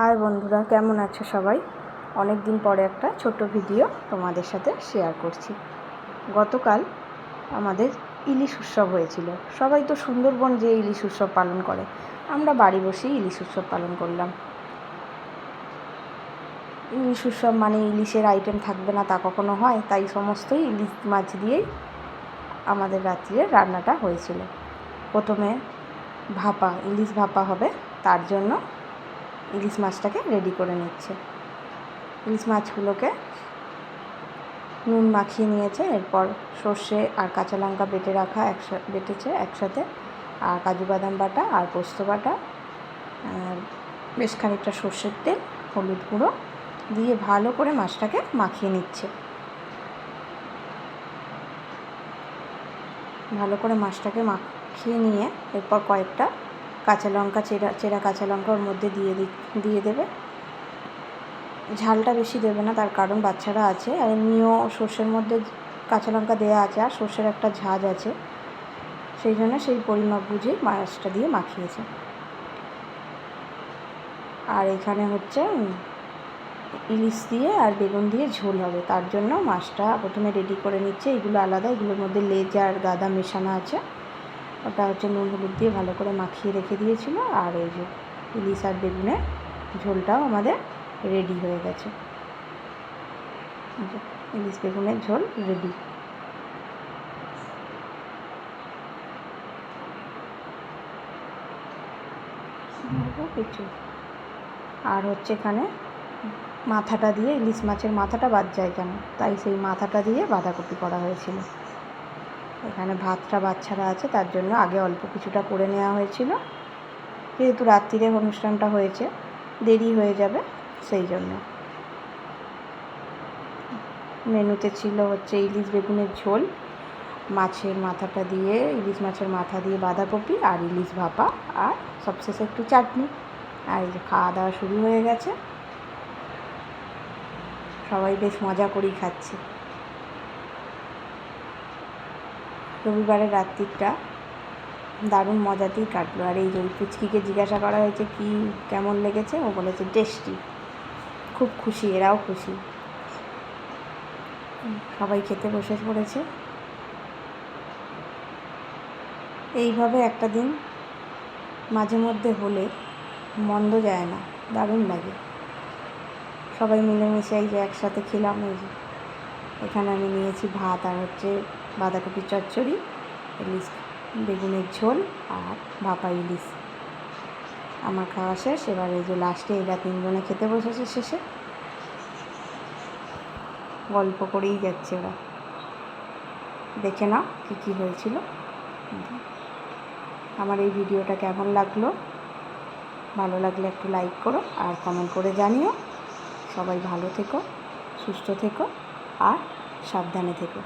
High বন্ধুরা, কেমন আছো সবাই? অনেক দিন পরে একটা ছোট্ট ভিডিও তোমাদের সাথে শেয়ার করছি। গতকাল আমাদের ইলিশ উৎসব হয়েছিল। সবাই তো সুন্দরবন যে ইলিশ উৎসব পালন করে, আমরা বাড়ি বসেই ইলিশ উৎসব পালন করলাম। ইলিশ উৎসব মানে ইলিশের আইটেম থাকবে না তা কখনো হয়, তাই সমস্তই ইলিশ মাছ দিয়েই আমাদের রাত্রিরে রান্নাটা হয়েছিল। প্রথমে ইলিশ ভাপা হবে, তার জন্য ইলিশ মাছটাকে রেডি করে নিচ্ছে। ইলিশ মাছগুলোকে নুন মাখিয়ে নিয়েছে, এরপর সর্ষে আর কাঁচা লঙ্কা বেটেছে একসাথে, আর কাজু বাদাম বাটা আর পোস্ত বাটা আর বেশ খানিকটা সর্ষের তেল, হলুদ গুঁড়ো দিয়ে ভালো করে মাছটাকে মাখিয়ে নিচ্ছে। ভালো করে মাছটাকে মাখিয়ে নিয়ে এরপর কয়েকটা কাঁচা লঙ্কা চেরা কাঁচা লঙ্কা ওর মধ্যে দিয়ে দেবে। ঝালটা বেশি দেবে না, তার কারণ বাচ্চারা আছে, আর এমনিও সর্ষের মধ্যে কাঁচা লঙ্কা দেওয়া আছে আর সর্ষের একটা ঝাঁজ আছে, সেই জন্য সেই পরিমাপ বুঝে মাছটা দিয়ে মাখিয়েছে। আর এখানে হচ্ছে ইলিশ দিয়ে আর বেগুন দিয়ে ঝোল হবে, তার জন্য মাছটা প্রথমে রেডি করে নিচ্ছে। এগুলো আলাদা, এগুলোর মধ্যে লেজ আর গাদা মেশানো আছে। ওটা হচ্ছে নুন হলুদ দিয়ে ভালো করে মাখিয়ে রেখে দিয়েছিল। আর এই যে ইলিশ আর বেগুনের ঝোলটাও আমাদের রেডি হয়ে গেছে। ইলিশ বেগুনের ঝোল রেডি। কিছু আর হচ্ছে এখানে মাথাটা দিয়ে, ইলিশ মাছের মাথাটা বাদ যায় কেন, তাই সেই মাথাটা দিয়ে বাঁধাকপি করা হয়েছিল। এখানে ভাতটা বাচ্চারা আছে, তার জন্য আগে অল্প কিছুটা করে নেওয়া হয়েছিল, যেহেতু রাত্রিরে অনুষ্ঠানটা হয়েছে, দেরি হয়ে যাবে, সেই জন্য। মেনুতে ছিল হচ্ছে ইলিশ বেগুনের ঝোল, ইলিশ মাছের মাথা দিয়ে বাঁধাকপি আর ইলিশ ভাপা, আর সবশেষে একটু চাটনি। আর এই যে খাওয়া দাওয়া শুরু হয়ে গেছে, সবাই বেশ মজা করেই খাচ্ছে। রবিবারের রাত্রিটা দারুণ মজাতেই কাটলো। আর এই যে পুচকিকে জিজ্ঞাসা করা হয়েছে কেমন লেগেছে, ও বলেছে টেস্টি। খুব খুশি, এরাও খুশি, সবাই খেতে বসে পড়েছে। এইভাবে একটা দিন মাঝে মধ্যে হলে মন্দ যায় না, দারুণ লাগে। সবাই মিলেমিশে এই যে একসাথে খেলাম। এই যে এখানে আমি নিয়েছি ভাত আর হচ্ছে বাঁধাকপির চচ্চড়ি, ইলিশ বেগুনের ঝোল আর ভাপা ইলিশ। আমার খাওয়া শেষ। এবার এই যে লাস্টে এরা তিনজনে খেতে বসেছে। শেষে গল্প করেই যাচ্ছে ওরা। দেখে নাও কী হয়েছিল। আমার এই ভিডিওটা কেমন লাগলো, ভালো লাগলে একটু লাইক করো আর কমেন্ট করে জানিও। সবাই ভালো থেকো, সুস্থ থেকো আর সাবধানে থেকো।